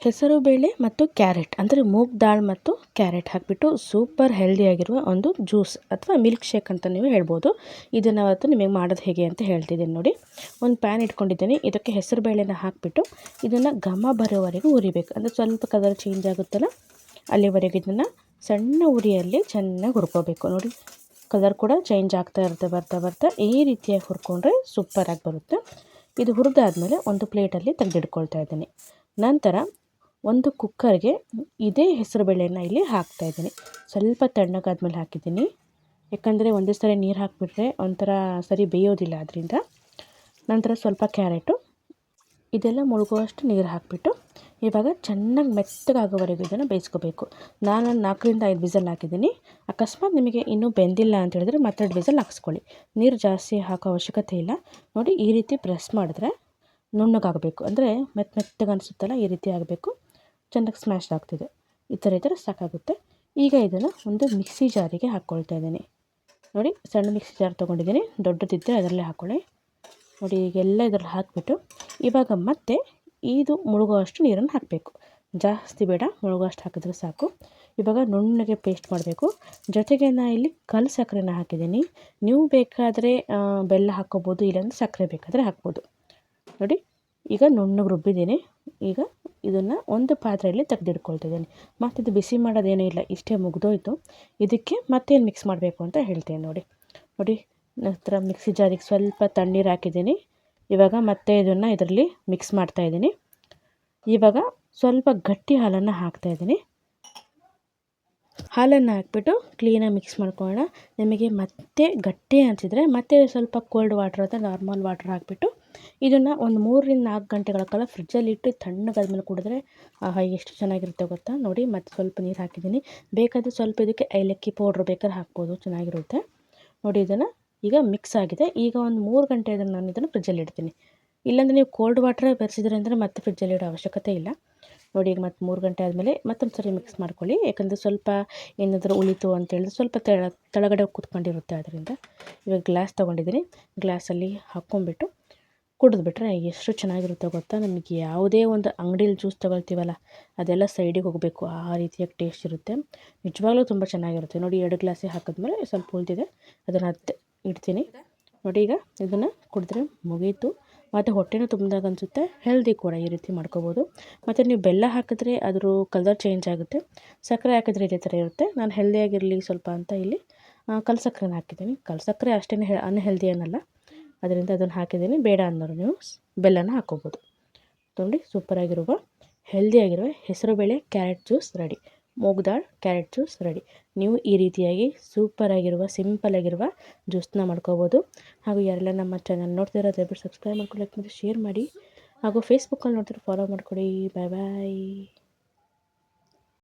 ಹೆಸರು ಬೇಳೆ ಮತ್ತು ಕ್ಯಾರೆಟ್ ಅಂದರೆ ಮೂಗ್ ದಾಲ್ ಮತ್ತು ಕ್ಯಾರೆಟ್ ಹಾಕಿಬಿಟ್ಟು ಸೂಪರ್ ಹೆಲ್ದಿಯಾಗಿರುವ ಒಂದು ಜ್ಯೂಸ್ ಅಥವಾ ಮಿಲ್ಕ್ ಶೇಕ್ ಅಂತ ನೀವು ಹೇಳ್ಬೋದು. ಇದನ್ನು ಅವತ್ತು ನಿಮಗೆ ಮಾಡೋದು ಹೇಗೆ ಅಂತ ಹೇಳ್ತಿದ್ದೀನಿ ನೋಡಿ. ಒಂದು ಪ್ಯಾನ್ ಇಟ್ಕೊಂಡಿದ್ದೀನಿ. ಇದಕ್ಕೆ ಹೆಸರು ಬೇಳೆನ ಹಾಕಿಬಿಟ್ಟು ಇದನ್ನು ಘಮ ಬರೋವರೆಗೂ ಹುರಿಬೇಕು. ಅಂದರೆ ಸ್ವಲ್ಪ ಕಲರ್ ಚೇಂಜ್ ಆಗುತ್ತಲ್ಲ ಅಲ್ಲಿವರೆಗೆ ಇದನ್ನು ಸಣ್ಣ ಉರಿಯಲ್ಲಿ ಚೆನ್ನಾಗಿ ಹುರ್ಕೋಬೇಕು. ನೋಡಿ ಕಲರ್ ಕೂಡ ಚೇಂಜ್ ಆಗ್ತಾ ಇರುತ್ತೆ ಬರ್ತಾ ಬರ್ತಾ. ಈ ರೀತಿಯಾಗಿ ಹುರ್ಕೊಂಡ್ರೆ ಸೂಪರಾಗಿ ಬರುತ್ತೆ. ಇದು ಹುರಿದಾದ್ಮೇಲೆ ಒಂದು ಪ್ಲೇಟಲ್ಲಿ ತೆಗೆದಿಟ್ಕೊಳ್ತಾ ಇದ್ದೀನಿ. ನಂತರ ಒಂದು ಕುಕ್ಕರ್ಗೆ ಇದೇ ಹೆಸರು ಬೇಳೆನ ಇಲ್ಲಿ ಹಾಕ್ತಾಯಿದ್ದೀನಿ. ಸ್ವಲ್ಪ ತಣ್ಣಗಾದ್ಮೇಲೆ ಹಾಕಿದ್ದೀನಿ, ಯಾಕಂದರೆ ಒಂದೇ ಸರಿ ನೀರು ಹಾಕಿಬಿಟ್ರೆ ಒಂಥರ ಸರಿ ಬೇಯೋದಿಲ್ಲ ಅದರಿಂದ. ನಂತರ ಸ್ವಲ್ಪ ಕ್ಯಾರೆಟು ಇದೆಲ್ಲ ಮುಳುಗುವಷ್ಟು ನೀರು ಹಾಕಿಬಿಟ್ಟು ಇವಾಗ ಚೆನ್ನಾಗಿ ಮೆತ್ತಗಾಗೋವರೆಗೂ ಇದನ್ನು ಬೇಯಿಸ್ಕೋಬೇಕು. ನಾನು 4ರಿಂದ 5 ವಿಸಲ್ ಹಾಕಿದ್ದೀನಿ. ಅಕಸ್ಮಾತ್ ನಿಮಗೆ ಇನ್ನೂ ಬೆಂದಿಲ್ಲ ಅಂತ ಹೇಳಿದ್ರೆ ಮತ್ತೆರಡು ವಿಸಲ್ ಹಾಕ್ಸ್ಕೊಳ್ಳಿ. ನೀರು ಜಾಸ್ತಿ ಹಾಕೋ ಅವಶ್ಯಕತೆ ಇಲ್ಲ. ನೋಡಿ ಈ ರೀತಿ ಪ್ರೆಸ್ ಮಾಡಿದ್ರೆ ನುಣ್ಣಗಾಗಬೇಕು, ಅಂದರೆ ಮೆತ್ತಗೆ ಅನಿಸುತ್ತಲ್ಲ ಈ ರೀತಿ ಆಗಬೇಕು. ಚೆನ್ನಾಗಿ ಸ್ಮ್ಯಾಶ್ ಆಗ್ತಿದೆ, ಈ ಥರ ಸಾಕಾಗುತ್ತೆ. ಈಗ ಇದನ್ನು ಒಂದು ಮಿಕ್ಸಿ ಜಾರಿಗೆ ಹಾಕ್ಕೊಳ್ತಾ ಇದ್ದೀನಿ. ನೋಡಿ ಸಣ್ಣ ಮಿಕ್ಸಿ ಜಾರ್ ತೊಗೊಂಡಿದ್ದೀನಿ, ದೊಡ್ಡದಿದ್ದರೆ ಅದರಲ್ಲೇ ಹಾಕ್ಕೊಳ್ಳಿ. ನೋಡಿ ಈಗೆಲ್ಲ ಇದರಲ್ಲಿ ಹಾಕಿಬಿಟ್ಟು ಇವಾಗ ಮತ್ತೆ ಇದು ಮುಳುಗುವಷ್ಟು ನೀರನ್ನು ಹಾಕಬೇಕು. ಜಾಸ್ತಿ ಬೇಡ, ಮುಳುಗುವಷ್ಟು ಹಾಕಿದ್ರೆ ಸಾಕು. ಇವಾಗ ನುಣ್ಣಗೆ ಪೇಸ್ಟ್ ಮಾಡಬೇಕು. ಜೊತೆಗೆ ನಾನು ಇಲ್ಲಿ ಕಲ್ಲು ಸಕ್ಕರೆನ ಹಾಕಿದ್ದೀನಿ. ನೀವು ಬೇಕಾದರೆ ಬೆಲ್ಲ ಹಾಕ್ಕೋಬೋದು, ಇಲ್ಲಾಂದರೆ ಸಕ್ಕರೆ ಬೇಕಾದರೆ ಹಾಕ್ಬೋದು. ನೋಡಿ ಈಗ ನುಣ್ಣಗೆ ರುಬ್ಬಿದ್ದೀನಿ. ಈಗ ಇದನ್ನು ಒಂದು ಪಾತ್ರೆಯಲ್ಲಿ ತೆಗೆದಿಟ್ಕೊಳ್ತಿದ್ದೀನಿ. ಮತ್ತು ಇದು ಬಿಸಿ ಮಾಡೋದೇನೂ ಇಲ್ಲ, ಇಷ್ಟೇ ಮುಗಿದೋಯ್ತು. ಇದಕ್ಕೆ ಮತ್ತೇನು ಮಿಕ್ಸ್ ಮಾಡಬೇಕು ಅಂತ ಹೇಳ್ತೀನಿ ನೋಡಿ. ನಂತರ ಮಿಕ್ಸಿ ಜಾರಿಗೆ ಸ್ವಲ್ಪ ತಣ್ಣೀರು ಹಾಕಿದ್ದೀನಿ. ಇವಾಗ ಮತ್ತೆ ಇದನ್ನು ಇದರಲ್ಲಿ ಮಿಕ್ಸ್ ಮಾಡ್ತಾಯಿದ್ದೀನಿ. ಇವಾಗ ಸ್ವಲ್ಪ ಗಟ್ಟಿ ಹಾಲನ್ನು ಹಾಕ್ತಾಯಿದ್ದೀನಿ. ಹಾಲನ್ನು ಹಾಕ್ಬಿಟ್ಟು ಕ್ಲೀನಾಗಿ ಮಿಕ್ಸ್ ಮಾಡ್ಕೊಳ್ಳೋಣ. ನಿಮಗೆ ಮತ್ತೆ ಗಟ್ಟಿ ಅನಿಸಿದರೆ ಮತ್ತೆ ಸ್ವಲ್ಪ ಕೋಲ್ಡ್ ವಾಟರ್ ಅಥವಾ ನಾರ್ಮಲ್ ವಾಟರ್ ಹಾಕಿಬಿಟ್ಟು ಇದನ್ನು ಒಂದು 3ರಿಂದ 4 ಗಂಟೆಗಳ ಕಾಲ ಫ್ರಿಜ್ಜಲ್ಲಿಟ್ಟು ತಣ್ಣಗಾದ್ಮೇಲೆ ಕುಡಿದ್ರೆ ಎಷ್ಟು ಚೆನ್ನಾಗಿರುತ್ತೆ ಗೊತ್ತಾ. ನೋಡಿ ಮತ್ತೆ ಸ್ವಲ್ಪ ನೀರು ಹಾಕಿದ್ದೀನಿ. ಬೇಕಾದರೆ ಸ್ವಲ್ಪ ಇದಕ್ಕೆ ಏಲಕ್ಕಿ ಪೌಡ್ರ್ ಬೇಕಾದ್ರೆ ಹಾಕ್ಬೋದು, ಚೆನ್ನಾಗಿರುತ್ತೆ. ನೋಡಿ ಇದನ್ನು ಈಗ ಮಿಕ್ಸ್ ಆಗಿದೆ. ಈಗ ಒಂದು 3 ಗಂಟೆ ನಾನು ಇದನ್ನು ಫ್ರಿಜ್ಜಲ್ಲಿ ಇಡ್ತೀನಿ. ಇಲ್ಲಾಂದರೆ ನೀವು ಕೋಲ್ಡ್ ವಾಟ್ರೇ ಬೆರೆಸಿದ್ರೆ ಅಂದರೆ ಮತ್ತೆ ಫ್ರಿಜ್ಜಲ್ಲಿ ಇಡೋ ಅವಶ್ಯಕತೆ ಇಲ್ಲ. ನೋಡಿ ಈಗ ಮತ್ತೆ 3 ಗಂಟೆ ಆದಮೇಲೆ ಮತ್ತೊಂದು ಸರಿ ಮಿಕ್ಸ್ ಮಾಡ್ಕೊಳ್ಳಿ. ಯಾಕಂದರೆ ಸ್ವಲ್ಪ ಏನಾದರೂ ಉಳಿತು ಅಂತೇಳಿದ್ರೆ ಸ್ವಲ್ಪ ಕೆಳಗಡೆ ಕೂತ್ಕೊಂಡಿರುತ್ತೆ ಅದರಿಂದ. ಇವಾಗ ಗ್ಲಾಸ್ ತೊಗೊಂಡಿದ್ದೀನಿ. ಗ್ಲಾಸಲ್ಲಿ ಹಾಕ್ಕೊಂಬಿಟ್ಟು ಕುಡಿದ್ಬಿಟ್ರೆ ಎಷ್ಟು ಚೆನ್ನಾಗಿರುತ್ತೆ ಗೊತ್ತಾ. ನಮಗೆ ಯಾವುದೇ ಒಂದು ಅಂಗಡೀಲಿ ಜ್ಯೂಸ್ ತೊಗೊಳ್ತೀವಲ್ಲ ಅದೆಲ್ಲ ಸೈಡಿಗೆ ಹೋಗಬೇಕು, ಆ ರೀತಿಯಾಗಿ ಟೇಸ್ಟ್ ಇರುತ್ತೆ. ನಿಜವಾಗ್ಲೂ ತುಂಬ ಚೆನ್ನಾಗಿರುತ್ತೆ. ನೋಡಿ 2 ಗ್ಲಾಸಿಗೆ ಹಾಕಿದ್ಮೇಲೆ ಸ್ವಲ್ಪ ಉಳಿದಿದೆ, ಅದನ್ನು ಅತ್ತೆ ಇಡ್ತೀನಿ. ನೋಡಿ ಈಗ ಇದನ್ನು ಕುಡಿದ್ರೆ ಮುಗೀತು. ಮತ್ತು ಹೊಟ್ಟೆನೂ ತುಂಬಿದಾಗ ಅನಿಸುತ್ತೆ, ಹೆಲ್ದಿ ಕೂಡ ಈ ರೀತಿ ಮಾಡ್ಕೋಬೋದು. ಮತ್ತು ನೀವು ಬೆಲ್ಲ ಹಾಕಿದ್ರೆ ಅದ್ರ ಕಲರ್ ಚೇಂಜ್ ಆಗುತ್ತೆ, ಸಕ್ಕರೆ ಹಾಕಿದ್ರೆ ಇದೇ ಥರ ಇರುತ್ತೆ. ನಾನು ಹೆಲ್ದಿಯಾಗಿರಲಿ ಸ್ವಲ್ಪ ಅಂತ ಇಲ್ಲಿ ಕಲ್ಲು ಸಕ್ಕರೆನ ಹಾಕಿದ್ದೀನಿ. ಕಲ್ಲು ಸಕ್ಕರೆ ಅಷ್ಟೇನು ಅನ್ಹೆಲ್ದಿ ಏನಲ್ಲ, ಅದರಿಂದ ಅದನ್ನು ಹಾಕಿದ್ದೀನಿ. ಬೇಡ ಅನ್ನೋರು ನೀವು ಬೆಲ್ಲನ ಹಾಕ್ಕೋಬೋದು. ನೋಡಿ ಸೂಪರಾಗಿರುವ ಹೆಲ್ದಿಯಾಗಿರುವ ಹೆಸರುಬೇಳೆ ಕ್ಯಾರೆಟ್ ಜ್ಯೂಸ್ ರೆಡಿ. ಮೂಗ್ ದಾಲ್ ಕ್ಯಾರೆಟ್ ಜ್ಯೂಸ್ ರೆಡಿ. ನೀವು ಈ ರೀತಿಯಾಗಿ ಸೂಪರಾಗಿರುವ ಸಿಂಪಲ್ಲಾಗಿರುವ ಜ್ಯೂಸನ್ನ ಮಾಡ್ಕೋಬೋದು. ಹಾಗೂ ಯಾರೆಲ್ಲ ನಮ್ಮ ಚಾನಲ್ ನೋಡ್ತಿರೋ ದಯವಿಟ್ಟು ಸಬ್ಸ್ಕ್ರೈಬ್ ಮಾಡ್ಕೊಳ್ಳಿ, ಲೈಕ್ ಮಾಡಿ, ಶೇರ್ ಮಾಡಿ. ಹಾಗೂ ಫೇಸ್ಬುಕ್ಕಲ್ಲಿ ನೋಡ್ತಿರೋ ಫಾಲೋ ಮಾಡ್ಕೊಳ್ಳಿ. ಬಾಯ್ ಬಾಯ್.